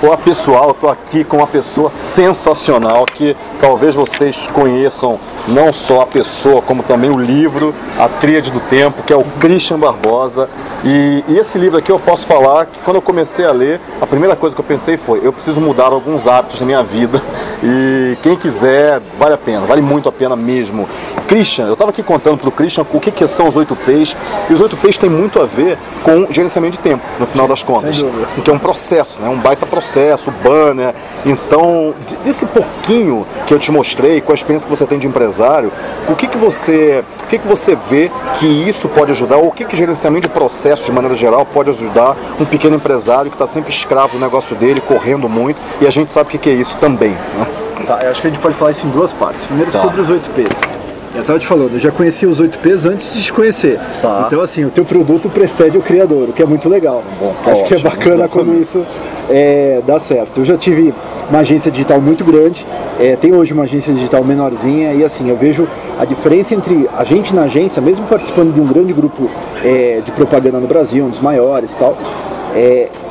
Olá pessoal, eu estou aqui com uma pessoa sensacional que talvez vocês conheçam não só a pessoa, como também o livro, A Tríade do Tempo, que é o Christian Barbosa. E esse livro aqui eu posso falar que quando eu comecei a ler, a primeira coisa que eu pensei foi, eu preciso mudar alguns hábitos na minha vida e quem quiser, vale a pena, vale muito a pena mesmo. Christian, eu estava aqui contando para o Christian o que são os 8 Ps, e os 8 Ps tem muito a ver com gerenciamento de tempo, no final das contas, que é um processo, né? Um baita processo, banner. Então, desse pouquinho que eu te mostrei, com a experiência que você tem de empresário, o que você vê que isso pode ajudar, ou o que gerenciamento de processo, de maneira geral, pode ajudar um pequeno empresário que está sempre escravo do negócio dele, correndo muito, e a gente sabe o que é isso também, né? Tá, eu acho que a gente pode falar isso em duas partes. Primeiro, sobre os 8 Ps. Eu estava te falando, eu já conhecia os 8 Ps antes de te conhecer. Tá. Então, assim, o teu produto precede o criador, o que é muito legal. Bom, acho que é bacana quando isso dá certo. Eu já tive uma agência digital muito grande, tenho hoje uma agência digital menorzinha, e assim, eu vejo a diferença entre a gente na agência, mesmo participando de um grande grupo de propaganda no Brasil, um dos maiores e tal,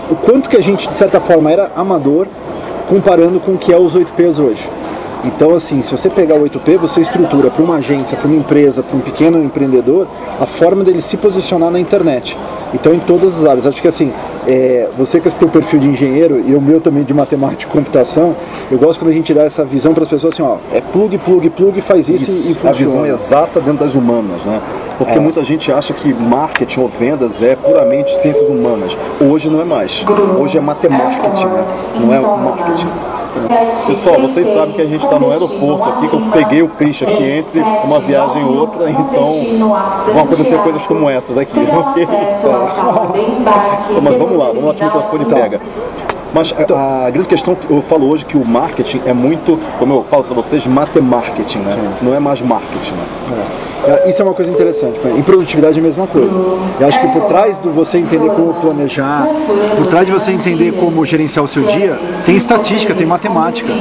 o quanto que a gente, de certa forma, era amador, comparando com o que é os 8 Ps hoje. Então, assim, se você pegar o 8P, você estrutura para uma agência, para uma empresa, para um pequeno empreendedor, a forma dele se posicionar na internet. Então, em todas as áreas. Acho que, assim, você com esse teu perfil de engenheiro, e o meu também de matemática e computação, eu gosto quando a gente dá essa visão para as pessoas, assim, ó, plug, faz isso e funciona. A visão exata dentro das humanas, né? Porque muita gente acha que marketing ou vendas é puramente ciências humanas. Hoje não é mais. Hoje é matemarketing, né? Não é marketing. Pessoal, vocês sabem que a gente está no aeroporto aqui, que eu peguei o Christian aqui entre uma viagem e outra, então vão acontecer coisas como essa daqui. Mas vamos lá, que o microfone pega. Mas a grande questão que eu falo hoje é que o marketing é muito, como eu falo para vocês, matemarketing, né? Não é mais marketing, né? Isso é uma coisa interessante. Em produtividade é a mesma coisa. Eu acho que por trás de você entender como planejar, por trás de você entender como gerenciar o seu dia, tem estatística, tem matemática.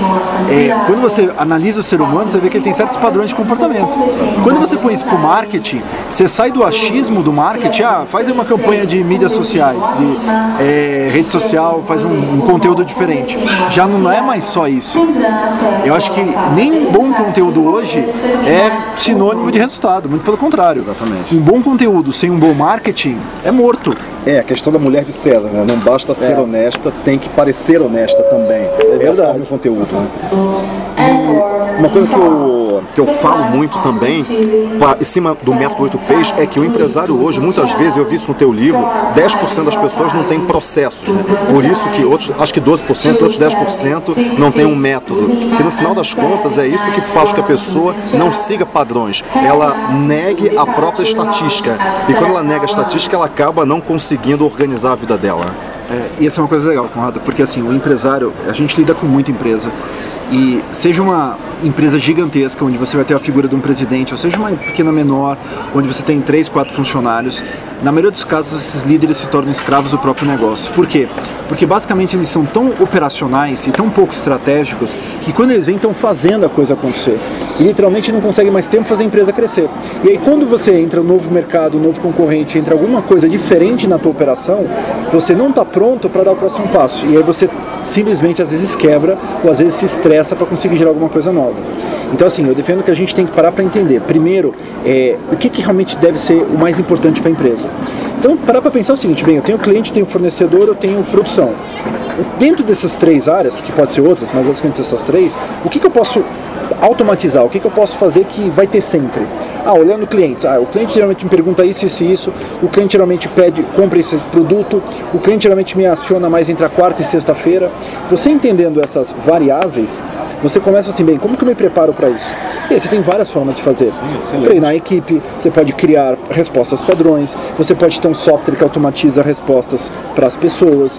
Quando você analisa o ser humano, você vê que ele tem certos padrões de comportamento. Quando você põe isso para o marketing, você sai do achismo do marketing, faz uma campanha de mídias sociais, de rede social, faz um conteúdo diferente. Já não é mais só isso. Eu acho que nem um bom conteúdo hoje é sinônimo de resultado. Muito pelo contrário. Exatamente. Um bom conteúdo sem um bom marketing é morto. A questão da mulher de César, né? Não basta ser honesta, tem que parecer honesta também. É verdade. A forma do conteúdo, né? E uma coisa que eu falo muito também, em cima do método 8 Ps, é que o empresário hoje, muitas vezes, eu vi isso no teu livro, 10% das pessoas não têm processos, né? Por isso que outros, acho que 12%, outros 10% não tem um método. Que no final das contas é isso que faz com que a pessoa não siga padrões. Ela negue a própria estatística. E quando ela nega a estatística, ela acaba não conseguindo organizar a vida dela. E essa é uma coisa legal, Conrado, porque assim, o empresário, a gente lida com muita empresa. E seja uma empresa gigantesca, onde você vai ter a figura de um presidente, ou seja uma pequena menor, onde você tem 3, 4 funcionários, na maioria dos casos esses líderes se tornam escravos do próprio negócio. Por quê? Porque basicamente eles são tão operacionais e tão pouco estratégicos que quando eles vêm estão fazendo a coisa acontecer. E literalmente não conseguem mais tempo fazer a empresa crescer. E aí quando você entra no novo mercado, um novo concorrente, entra alguma coisa diferente na tua operação, você não está pronto para dar o próximo passo. E aí você simplesmente às vezes quebra ou às vezes se estressa para conseguir gerar alguma coisa nova. Então assim, eu defendo que a gente tem que parar para entender, primeiro, o que realmente deve ser o mais importante para a empresa. Então parar para pensar o seguinte, bem, eu tenho cliente, tenho fornecedor, eu tenho produção. Dentro dessas 3 áreas, que pode ser outras, mas basicamente essas 3, o que eu posso automatizar, o que eu posso fazer que vai ter sempre? Olhando clientes, o cliente geralmente me pergunta isso, o cliente geralmente pede, compra esse produto, o cliente geralmente me aciona mais entre a quarta e sexta-feira. Você entendendo essas variáveis, você começa assim, bem, como que eu me preparo para isso? E aí você tem várias formas de fazer. Treinar a equipe, você pode criar respostas padrões, você pode ter um software que automatiza respostas para as pessoas,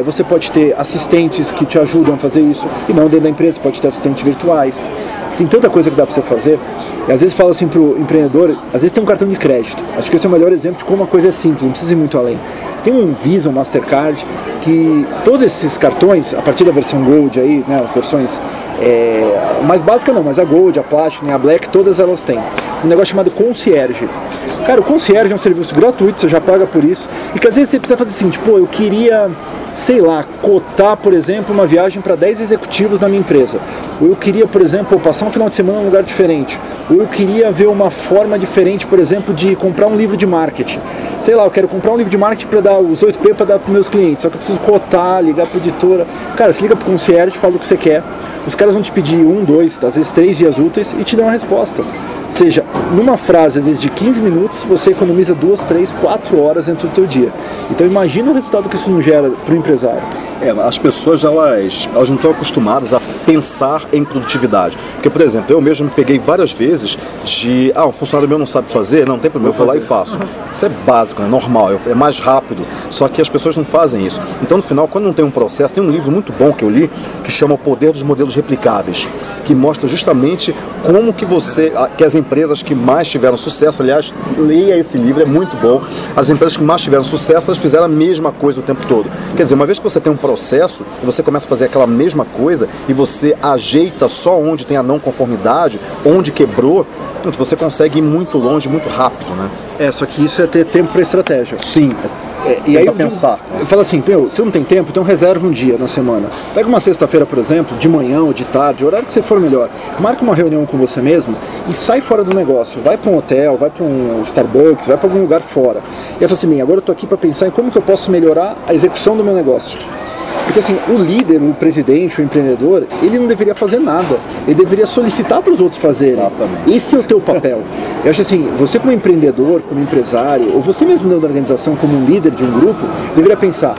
você pode ter assistentes que te ajudam a fazer isso, e não dentro da empresa, pode ter assistentes virtuais. Tem tanta coisa que dá para você fazer. E às vezes fala assim pro empreendedor, às vezes tem um cartão de crédito. Acho que esse é o melhor exemplo de como a coisa é simples, não precisa ir muito além. Tem um Visa, um Mastercard, que todos esses cartões, a partir da versão Gold aí, né, as versões mais básicas não, mas a Gold, a Platinum, a Black, todas elas têm um negócio chamado Concierge. Cara, o Concierge é um serviço gratuito, você já paga por isso, e que às vezes você precisa fazer assim, tipo, eu queria sei lá, cotar, por exemplo, uma viagem para 10 executivos na minha empresa. Ou eu queria, por exemplo, passar um final de semana em um lugar diferente. Ou eu queria ver uma forma diferente, por exemplo, de comprar um livro de marketing. Sei lá, eu quero comprar um livro de marketing para dar os 8P para dar para meus clientes. Só que eu preciso cotar, ligar para a editora. Cara, você liga para o concierge, fala o que você quer. Os caras vão te pedir 1, 2, às vezes 3 dias úteis e te dão uma resposta. Ou seja, numa frase, às vezes de 15 minutos, você economiza 2, 3, 4 horas dentro do teu dia. Então imagina o resultado que isso não gera para o empresário. As pessoas elas não estão acostumadas a pensar em produtividade. Porque, por exemplo, eu mesmo me peguei várias vezes de um funcionário meu não sabe fazer, não tem problema, eu vou lá e faço. Isso é básico, é normal, é mais rápido. Só que as pessoas não fazem isso. Então, no final, quando não tem um processo, tem um livro muito bom que eu li, que chama O Poder dos Modelos Replicáveis, que mostra justamente como que as empresas que mais tiveram sucesso, aliás, leia esse livro, é muito bom. As empresas que mais tiveram sucesso, elas fizeram a mesma coisa o tempo todo. Quer dizer, uma vez que você tem um processo e você começa a fazer aquela mesma coisa e você ajeita só onde tem a não conformidade, onde quebrou, você consegue ir muito longe, muito rápido, né? Só que isso é ter tempo para estratégia. Sim. E aí eu falo assim, você não tem tempo, então reserva um dia na semana. Pega uma sexta-feira, por exemplo, de manhã ou de tarde, o horário que você for melhor. Marca uma reunião com você mesmo e sai fora do negócio. Vai para um hotel, vai para um Starbucks, vai para algum lugar fora. E aí fala assim, agora eu estou aqui para pensar em como que eu posso melhorar a execução do meu negócio. Porque assim, o líder, o presidente, o empreendedor, ele não deveria fazer nada. Ele deveria solicitar para os outros fazerem. Exatamente. Esse é o teu papel. Eu acho assim, você como empreendedor, como empresário, ou você mesmo dentro da organização como um líder de um grupo, deveria pensar,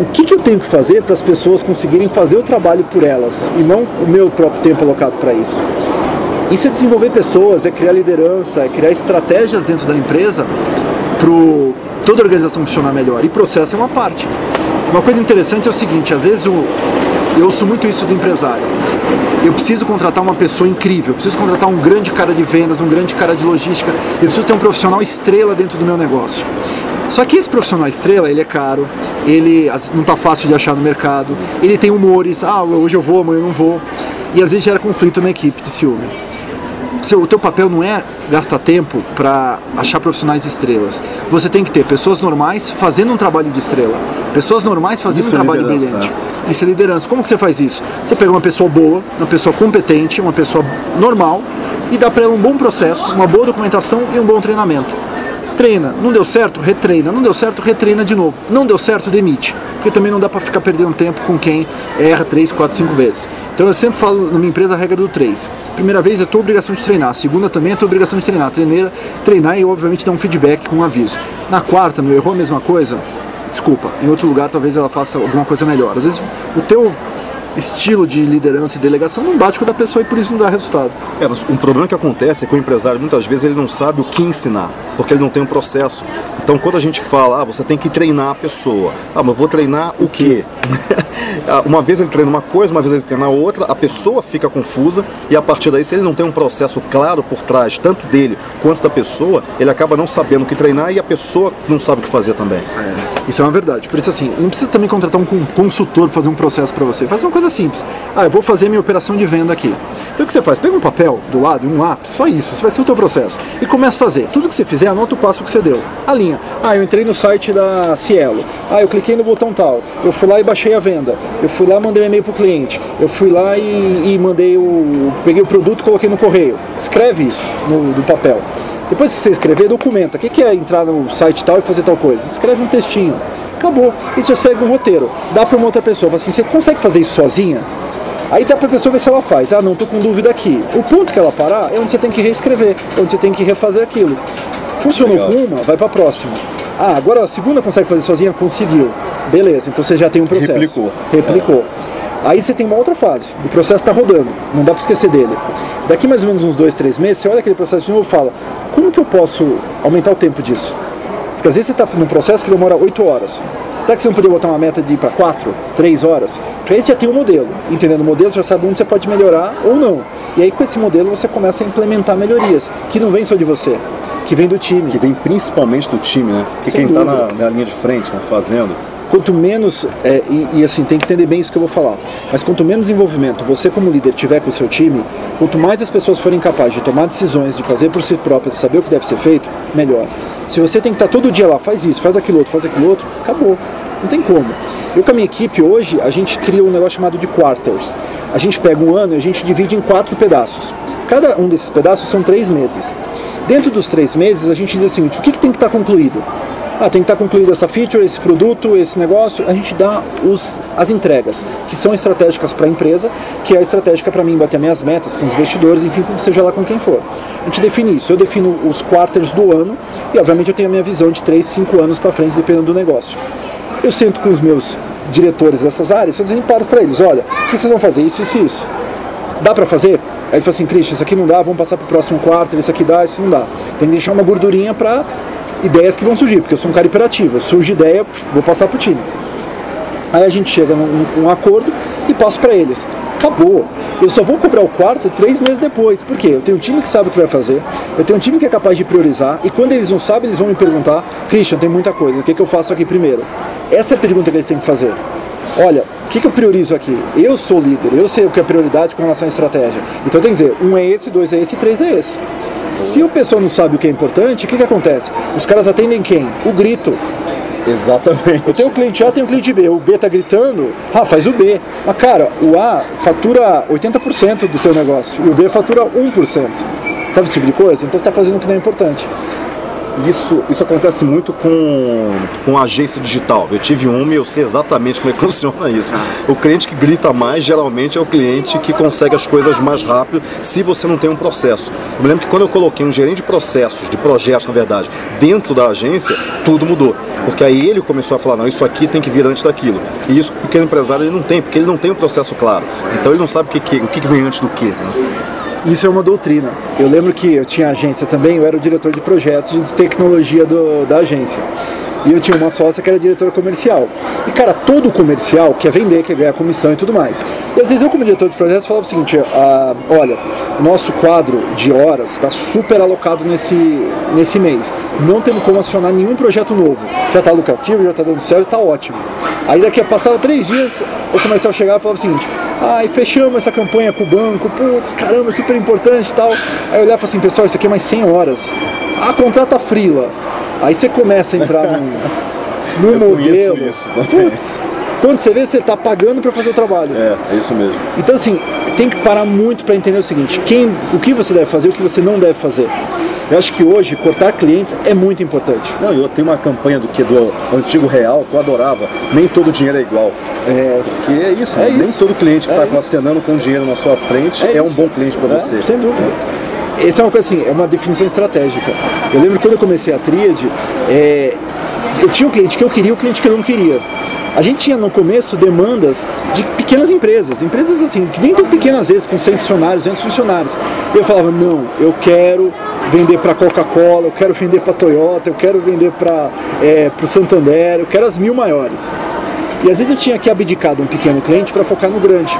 o que eu tenho que fazer para as pessoas conseguirem fazer o trabalho por elas e não o meu próprio tempo alocado para isso. Isso é desenvolver pessoas, é criar liderança, é criar estratégias dentro da empresa para toda a organização funcionar melhor. E processo é uma parte. Uma coisa interessante é o seguinte, às vezes eu ouço muito isso do empresário. Eu preciso contratar uma pessoa incrível, eu preciso contratar um grande cara de vendas, um grande cara de logística, eu preciso ter um profissional estrela dentro do meu negócio. Só que esse profissional estrela, ele é caro, ele não está fácil de achar no mercado, ele tem humores, hoje eu vou, amanhã eu não vou, e às vezes gera conflito na equipe de ciúme. O teu papel não é gastar tempo para achar profissionais estrelas. Você tem que ter pessoas normais fazendo um trabalho de estrela. Pessoas normais fazendo um trabalho brilhante. Isso é liderança. Como que você faz isso? Você pega uma pessoa boa, uma pessoa competente, uma pessoa normal e dá para ela um bom processo, uma boa documentação e um bom treinamento. Treina, não deu certo, retreina, não deu certo, retreina de novo. Não deu certo, demite. Porque também não dá para ficar perdendo tempo com quem erra 3, 4, 5 vezes. Então eu sempre falo na minha empresa a regra do 3. Primeira vez é tua obrigação de treinar, a segunda também é tua obrigação de treinar. Treinar e obviamente dar um feedback com um aviso. Na quarta, errou a mesma coisa? Desculpa, em outro lugar talvez ela faça alguma coisa melhor. Às vezes o teu estilo de liderança e delegação não bate com o da pessoa e por isso não dá resultado. Mas um problema que acontece é que o empresário muitas vezes ele não sabe o que ensinar, porque ele não tem um processo. Então quando a gente fala, você tem que treinar a pessoa. Mas eu vou treinar o quê? Uma vez ele treina uma coisa, uma vez ele treina outra, a pessoa fica confusa e a partir daí, se ele não tem um processo claro por trás, tanto dele quanto da pessoa, ele acaba não sabendo o que treinar e a pessoa não sabe o que fazer também. Isso é uma verdade. Por isso assim, não precisa também contratar um consultor para fazer um processo para você. Faz uma coisa simples. Eu vou fazer minha operação de venda aqui. Então o que você faz? Pega um papel do lado e um lápis, só isso vai ser o teu processo. E começa a fazer. Tudo que você fizer, anota o passo que você deu. A linha. Eu entrei no site da Cielo. Eu cliquei no botão tal. Eu fui lá e baixei a venda. Eu fui lá e mandei um e-mail pro cliente. Eu fui lá e peguei o produto e coloquei no correio. Escreve isso no papel. Depois que você escrever, documenta. O que é entrar no site tal e fazer tal coisa? Escreve um textinho. Acabou. E você segue um roteiro. Dá para uma outra pessoa. Fala assim, você consegue fazer isso sozinha? Aí dá para a pessoa ver se ela faz. Não, tô com dúvida aqui. O ponto que ela parar é onde você tem que reescrever. É onde você tem que refazer aquilo. Funcionou com uma, vai para a próxima. Agora a segunda consegue fazer sozinha? Conseguiu. Beleza, então você já tem um processo. Replicou. Aí você tem uma outra fase, o processo está rodando, não dá para esquecer dele. Daqui mais ou menos uns 2, 3 meses, você olha aquele processo de novo e fala, como que eu posso aumentar o tempo disso? Porque às vezes você está num processo que demora 8 horas. Será que você não poderia botar uma meta de ir para 4, 3 horas? Para isso já tem um modelo. Entendendo o modelo, você já sabe onde você pode melhorar ou não. E aí com esse modelo você começa a implementar melhorias, que não vem só de você, que vem do time. Que vem principalmente do time, né? E quem está na linha de frente, né, fazendo. Quanto menos, assim, tem que entender bem isso que eu vou falar, mas quanto menos envolvimento você como líder tiver com o seu time, quanto mais as pessoas forem capazes de tomar decisões, de fazer por si próprias, saber o que deve ser feito, melhor. Se você tem que estar todo dia lá, faz isso, faz aquilo outro, acabou. Não tem como. Eu com a minha equipe hoje, a gente cria um negócio chamado de quarters. A gente pega um ano e a gente divide em 4 pedaços. Cada um desses pedaços são 3 meses. Dentro dos 3 meses, a gente diz assim, o que tem que estar concluído? Tem que estar concluído essa feature, esse produto, esse negócio. A gente dá as entregas, que são estratégicas para a empresa, que é a estratégica para mim bater minhas metas com os investidores, enfim, seja lá com quem for. A gente define isso. Eu defino os quarters do ano e, obviamente, eu tenho a minha visão de 3, 5 anos para frente, dependendo do negócio. Eu sento com os meus diretores dessas áreas e paro para eles, olha, o que vocês vão fazer? Isso, isso e isso. Dá para fazer? Aí eles falam assim, Christian, isso aqui não dá, vamos passar para o próximo quarto, isso aqui dá, isso não dá. Tem que deixar uma gordurinha para ideias que vão surgir, porque eu sou um cara hiperativo, surge ideia, vou passar para o time. Aí a gente chega num acordo e passo para eles. Acabou. Eu só vou cobrar o quarto 3 meses depois. Por quê? Eu tenho um time que sabe o que vai fazer, eu tenho um time que é capaz de priorizar, e quando eles não sabem, eles vão me perguntar, Christian, tem muita coisa, o que eu faço aqui primeiro? Essa é a pergunta que eles têm que fazer. Olha, o que eu priorizo aqui? Eu sou líder, eu sei o que é prioridade com relação à estratégia. Então tem que dizer, 1 é esse, 2 é esse e 3 é esse. Se o pessoal não sabe o que é importante, o que acontece? Os caras atendem quem? O grito. Exatamente. Eu tenho o cliente A, tenho o cliente B. O B tá gritando, faz o B. Mas cara, o A fatura 80% do teu negócio e o B fatura 1%. Sabe esse tipo de coisa? Então você está fazendo o que não é importante. Isso acontece muito com a agência digital. Eu tive uma e eu sei exatamente como é que funciona isso. O cliente que grita mais, geralmente, é o cliente que consegue as coisas mais rápido se você não tem um processo. Eu me lembro que quando eu coloquei um gerente de processos, de projetos, na verdade, dentro da agência, tudo mudou. Porque aí ele começou a falar, não, isso aqui tem que vir antes daquilo. E isso o pequeno empresário ele não tem, porque ele não tem um processo claro. Então ele não sabe o que vem antes do que. Né? Isso é uma doutrina. Eu lembro que eu tinha agência também, eu era o diretor de projetos de tecnologia da agência. E eu tinha uma sócia que era diretora comercial. E cara, todo comercial quer vender, quer ganhar comissão e tudo mais. E às vezes eu como diretor de projetos falava o seguinte, olha, o nosso quadro de horas está super alocado nesse mês. Não temos como acionar nenhum projeto novo. Já está lucrativo, já está dando certo, está ótimo. Aí daqui a passava 3 dias, o comercial chegava e falava o seguinte, e fechamos essa campanha com o banco, putz, caramba, super importante e tal. Aí eu olhava assim, pessoal, isso aqui é mais 100 horas. Contrata freela. Aí você começa a entrar no modelo. Putz, quando você vê, você está pagando para fazer o trabalho. É isso mesmo. Então assim, tem que parar muito para entender o seguinte, o que você deve fazer e o que você não deve fazer. Eu acho que hoje, cortar clientes é muito importante. Não, eu tenho uma campanha do antigo real que eu adorava. Nem todo dinheiro é igual. Porque é isso, nem todo cliente que está relacionando com dinheiro na sua frente é um bom cliente para você. Sem dúvida. Essa é uma coisa assim, é uma definição estratégica. Eu lembro que quando eu comecei a Tríade, eu tinha o cliente que eu queria e o cliente que eu não queria. A gente tinha no começo demandas de pequenas empresas assim, que nem tão pequenas às vezes, com 100 funcionários, 200 funcionários. E eu falava, não, eu quero vender para Coca-Cola, eu quero vender para Toyota, eu quero vender para o Santander, eu quero as 1000 maiores. E às vezes eu tinha que abdicar de um pequeno cliente para focar no grande.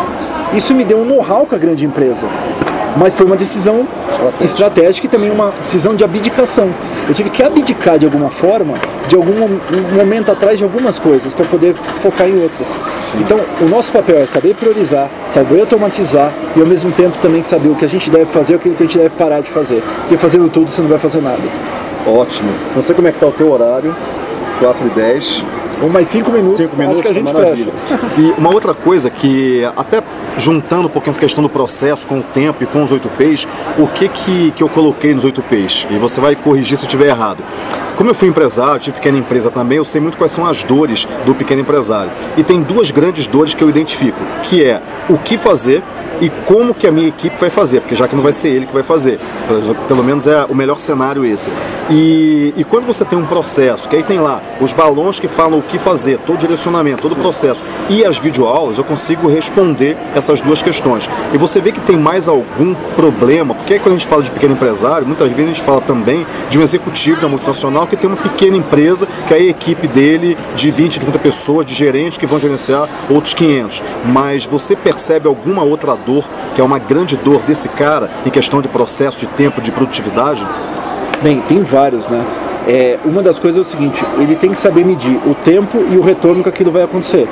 Isso me deu um know-how com a grande empresa. Mas foi uma decisão estratégica e também uma decisão de abdicação. Eu tive que abdicar de alguma forma, de algum momento atrás de algumas coisas, para poder focar em outras. Então, o nosso papel é saber priorizar, saber automatizar e ao mesmo tempo também saber o que a gente deve fazer e o que a gente deve parar de fazer. Porque fazendo tudo você não vai fazer nada. Ótimo. Não sei como é que está o teu horário, 4h10. Ou mais 5 minutos, 5 minutos, acho que a gente maravilha. Fecha. E uma outra coisa que, até juntando um pouquinho essa questão do processo com o tempo e com os 8Ps, o que eu coloquei nos 8Ps? E você vai corrigir se eu estiver errado. Como eu fui empresário, tive pequena empresa também, eu sei muito quais são as dores do pequeno empresário. E tem 2 grandes dores que eu identifico, que é o que fazer e como que a minha equipe vai fazer, porque já que não vai ser ele que vai fazer, pelo menos é o melhor cenário esse. E quando você tem um processo, que aí tem lá os balões que falam o que fazer, todo o direcionamento, todo o processo, e as videoaulas, eu consigo responder essas 2 questões. E você vê que tem mais algum problema, porque aí quando a gente fala de pequeno empresário, muitas vezes a gente fala também de um executivo da multinacional que tem uma pequena empresa, que é a equipe dele de 20, 30 pessoas, de gerentes que vão gerenciar outros 500. Mas você percebe alguma outra dor, que é uma grande dor desse cara, em questão de processo, de tempo, de produtividade? Bem, tem vários, né? Uma das coisas é o seguinte, ele tem que saber medir o tempo e o retorno que aquilo vai acontecer.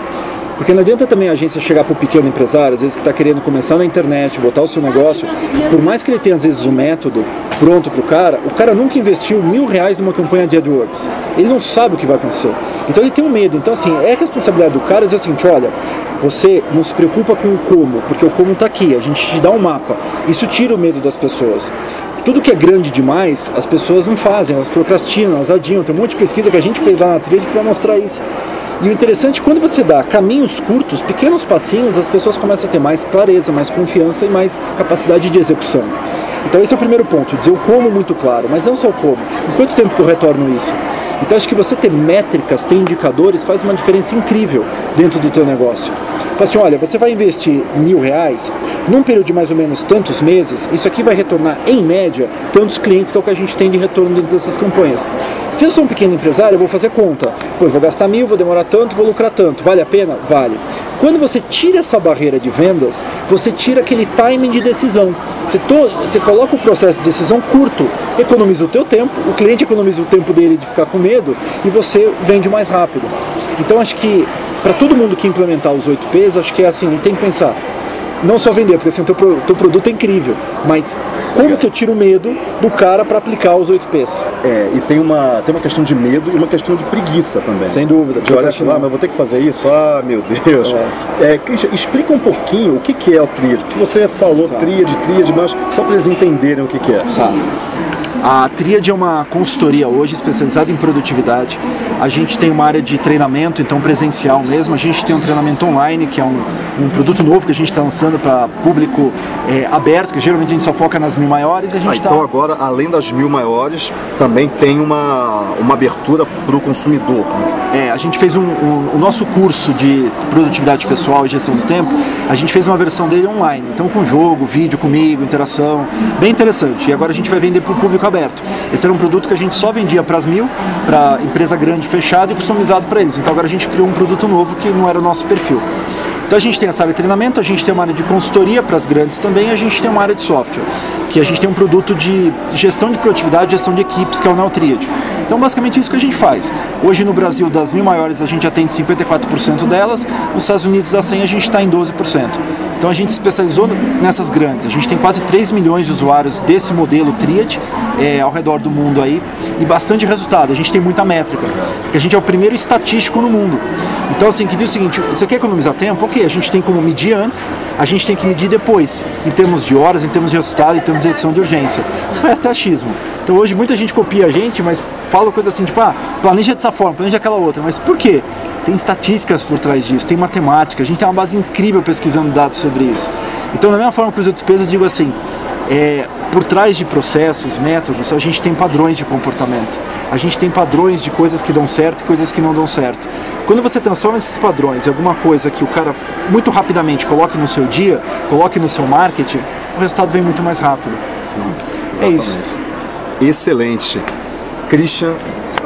Porque não adianta também a agência chegar para o pequeno empresário, às vezes que está querendo começar na internet, botar o seu negócio, por mais que ele tenha às vezes o método pronto para o cara nunca investiu R$1.000 numa campanha de AdWords. Ele não sabe o que vai acontecer. Então ele tem um medo. Então assim, é responsabilidade do cara dizer o seguinte, olha, você não se preocupa com o como, porque o como está aqui, a gente te dá um mapa. Isso tira o medo das pessoas. Tudo que é grande demais, as pessoas não fazem, elas procrastinam, elas adiam. Tem um monte de pesquisa que a gente fez lá na Tríade para mostrar isso. E o interessante é que quando você dá caminhos curtos, pequenos passinhos, as pessoas começam a ter mais clareza, mais confiança e mais capacidade de execução. Então esse é o primeiro ponto, dizer o como muito claro, mas não só o como. Em quanto tempo que eu retorno isso? Então acho que você ter métricas, ter indicadores faz uma diferença incrível dentro do teu negócio. Então assim, olha, você vai investir R$1.000, num período de mais ou menos tantos meses, isso aqui vai retornar, em média, tantos clientes, que é o que a gente tem de retorno dentro dessas campanhas. Se eu sou um pequeno empresário, eu vou fazer conta. Pô, eu vou gastar 1.000, vou demorar tanto, vou lucrar tanto. Vale a pena? Vale. Quando você tira essa barreira de vendas, você tira aquele timing de decisão. Você coloca o processo de decisão curto, economiza o teu tempo, o cliente economiza o tempo dele de ficar com medo e você vende mais rápido. Então acho que para todo mundo que implementar os 8 Ps, acho que é assim, tem que pensar, não só vender, porque assim, o teu produto é incrível, mas como que eu tiro o medo do cara para aplicar os 8 Ps? E tem uma questão de medo e uma questão de preguiça também. Sem dúvida. De olhar lá, mas vou ter que fazer isso? Ah, meu Deus. Christian, explica um pouquinho o que é o Tríade. O que você falou, Tríade, mas só para eles entenderem o que é. Tá. A Tríade é uma consultoria hoje especializada em produtividade. A gente tem uma área de treinamento, então presencial mesmo. A gente tem um treinamento online, que é um produto novo que a gente está lançando para público aberto, que geralmente a gente só foca nas 1.000 maiores. E a gente então agora, além das 1.000 maiores, também tem uma abertura para o consumidor. Né? A gente fez o nosso curso de produtividade pessoal e gestão do tempo, a gente fez uma versão dele online. Então com jogo, vídeo comigo, interação, bem interessante. E agora a gente vai vender para o público aberto. Esse era um produto que a gente só vendia para as 1.000, para empresa grande, fechado e customizado para eles. Então agora a gente criou um produto novo que não era o nosso perfil. Então a gente tem essa área de treinamento, a gente tem uma área de consultoria para as grandes também, a gente tem uma área de software, que a gente tem um produto de gestão de produtividade, gestão de equipes, que é o NeoTríade. Então basicamente isso que a gente faz. Hoje no Brasil, das 1.000 maiores, a gente atende 54% delas, nos Estados Unidos das 100 a gente está em 12%. Então a gente se especializou nessas grandes, a gente tem quase 3 milhões de usuários desse modelo Tríade ao redor do mundo aí, e bastante resultado, a gente tem muita métrica, porque a gente é o primeiro estatístico no mundo. Então assim, que diz o seguinte, você quer economizar tempo? Ok, a gente tem como medir antes, a gente tem que medir depois, em termos de horas, em termos de resultado, em termos de edição de urgência. O resto é achismo. Então hoje muita gente copia a gente, mas fala coisa assim, tipo, planeja dessa forma, planeja aquela outra, mas por quê? Tem estatísticas por trás disso, tem matemática, a gente tem uma base incrível pesquisando dados sobre isso. Então da mesma forma que os outros pesos, eu digo assim, por trás de processos, métodos, a gente tem padrões de comportamento. A gente tem padrões de coisas que dão certo e coisas que não dão certo. Quando você transforma esses padrões em alguma coisa que o cara muito rapidamente coloque no seu dia, coloque no seu marketing, o resultado vem muito mais rápido. É isso. Excelente. Christian,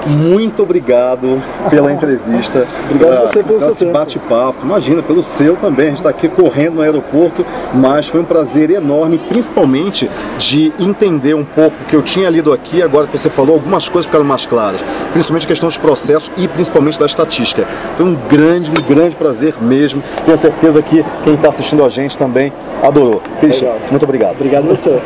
muito obrigado pela entrevista. Obrigado a você pelo seu tempo. Bate-papo. Imagina, pelo seu também. A gente está aqui correndo no aeroporto, mas foi um prazer enorme, principalmente de entender um pouco o que eu tinha lido aqui. Agora que você falou, algumas coisas ficaram mais claras, principalmente a questão dos processos e principalmente da estatística. Foi um grande prazer mesmo. Tenho certeza que quem está assistindo a gente também adorou. Christian, muito obrigado. Obrigado a você.